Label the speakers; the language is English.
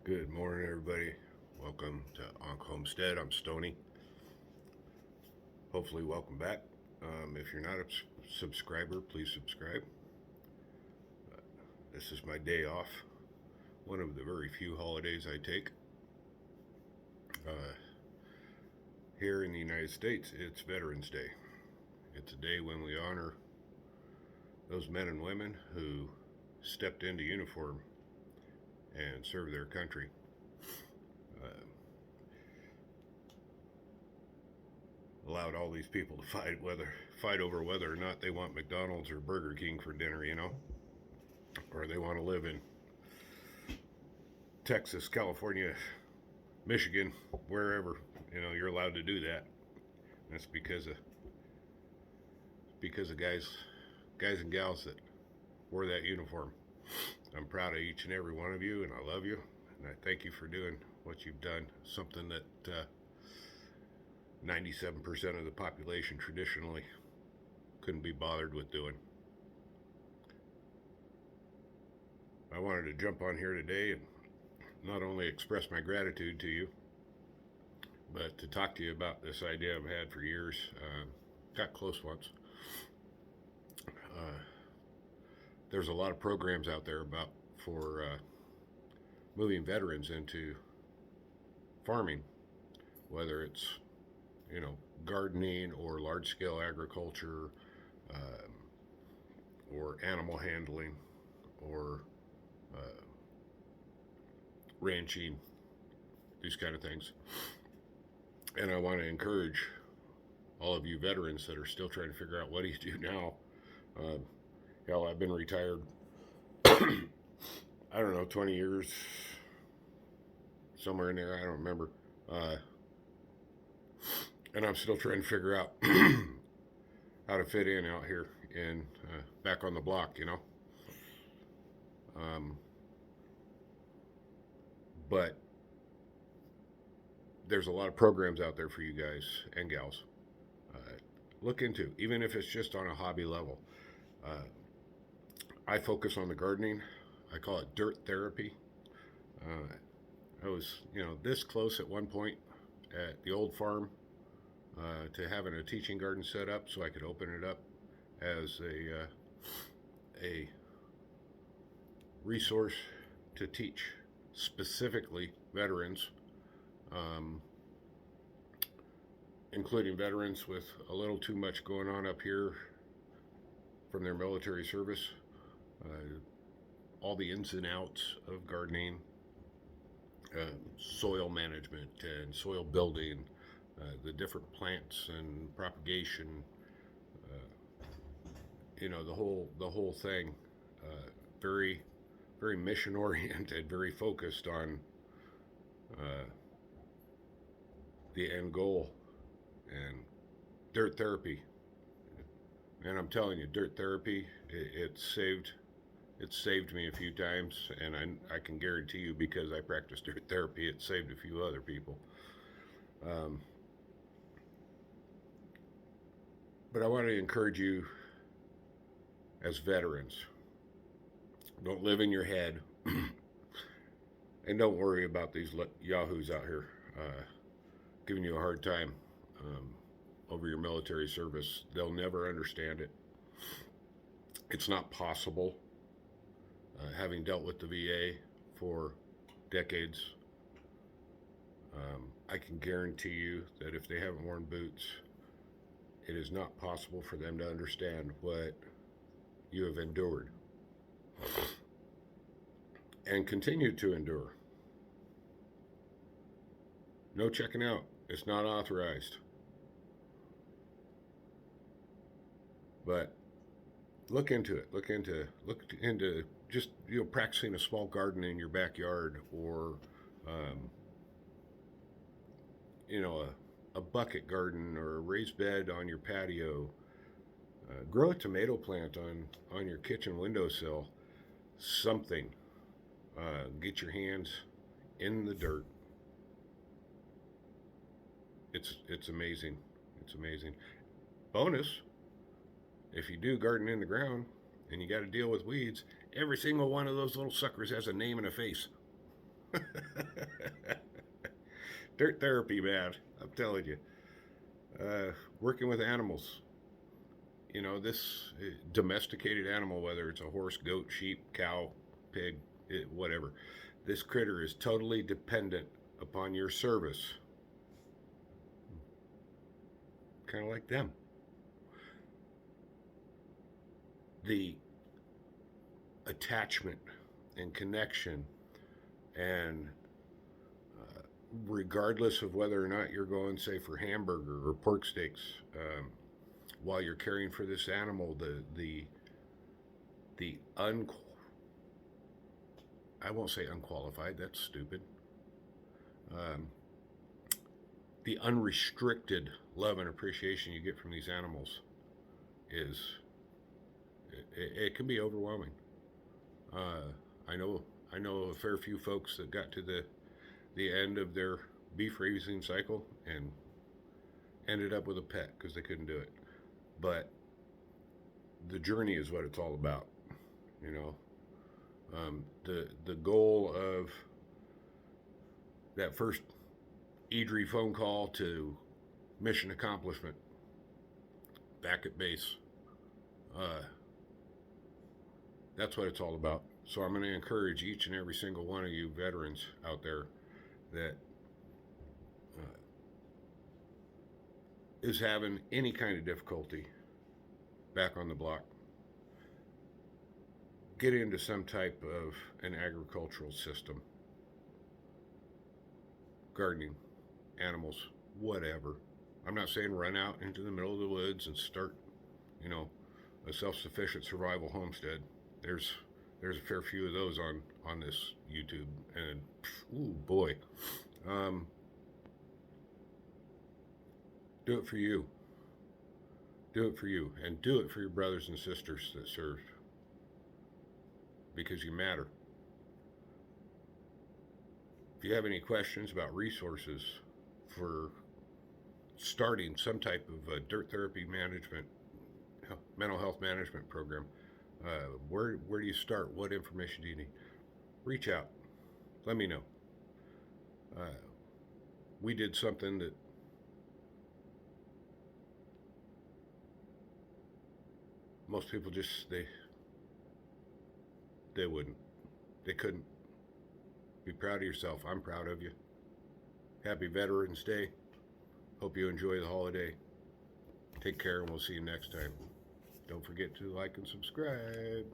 Speaker 1: Good morning, everybody. Welcome to Ankh Homestead. I'm Stony. Hopefully, welcome back. If you're not a subscriber, please subscribe. This is my day off, one of the very few holidays I take. Uh, Here in the United States, it's Veterans Day. It's a day when we honor those men and women who stepped into uniform and served their country. Uh, Allowed all these people to fight over whether or not they want McDonald's or Burger King for dinner, or they want to live in Texas, California, Michigan, wherever. You're allowed to do that. That's because of guys and gals that wore that uniform. I'm proud of each and every one of you, and I love you, and I thank you for doing what you've done. Something that 97% of the population traditionally couldn't be bothered with doing. I wanted to jump on here today and not only express my gratitude to you, but to talk to you about this idea I've had for years. Got close once. Uh, there's a lot of programs out there for moving veterans into farming, whether it's gardening or large scale agriculture, um, or animal handling, or uh, ranching, these kind of things. And I want to encourage all of you veterans that are still trying to figure out what do you do now. Hell, I've been retired, I don't know, 20 years, somewhere in there, I don't remember. And I'm still trying to figure out how to fit in out here and back on the block. Um, but there's a lot of programs out there for you guys and gals. Look into, even if it's just on a hobby level. I focus on the gardening. I call it dirt therapy. I was, this close at one point at the old farm to having a teaching garden set up, so I could open it up as a resource to teach specifically veterans, um, including veterans with a little too much going on up here from their military service. All the ins and outs of gardening, soil management and soil building, the different plants and propagation, the whole thing. Very, very mission oriented, very focused on uh, the end goal. And dirt therapy, and I'm telling you, dirt therapy, it saved me a few times, and I can guarantee you, because I practice dirt therapy, it saved a few other people. Um, but I want to encourage you as veterans, don't live in your head, and don't worry about these yahoos out here giving you a hard time over your military service. They'll never understand it. It's not possible. Having dealt with the VA for decades, I can guarantee you that if they haven't worn boots, it is not possible for them to understand what you have endured and continue to endure. No checking out. It's not authorized. But look into it. Look into just practicing a small garden in your backyard, or um, a bucket garden or a raised bed on your patio. Grow a tomato plant on your kitchen windowsill. Something. Get your hands in the dirt. It's amazing. It's amazing. Bonus, if you do garden in the ground and you got to deal with weeds, every single one of those little suckers has a name and a face. Dirt therapy, man. I'm telling you. Working with animals. This domesticated animal, whether it's a horse, goat, sheep, cow, pig, whatever, this critter is totally dependent upon your service, kind of like them. The attachment and connection, and regardless of whether or not you're going, say, for hamburger or pork steaks, while you're caring for this animal, the I won't say unqualified. That's stupid. Um, the unrestricted love and appreciation you get from these animals is it can be overwhelming. Uh, I know I know a fair few folks that got to the end of their beef raising cycle and ended up with a pet because they couldn't do it. But the journey is what it's all about. You know, the goal of that first Idri phone call to mission accomplishment back at base. Uh, that's what it's all about. So I'm going to encourage each and every single one of you veterans out there that uh, is having any kind of difficulty back on the block, get into some type of an agricultural system, gardening, animals, whatever. I'm not saying run out into the middle of the woods and start, you know, a self-sufficient survival homestead. There's there's a fair few of those on this YouTube, and ooh boy, um, do it for you. Do it for you, and do it for your brothers and sisters that serve, because you matter. If you have any questions about resources for starting some type of dirt therapy management, mental health management program, where do you start? What information do you need? Reach out. Let me know. Uh, we did something that most people just they wouldn't. They couldn't. Be proud of yourself. I'm proud of you. Happy Veterans Day. Hope you enjoy the holiday. Take care, and we'll see you next time. Don't forget to like and subscribe.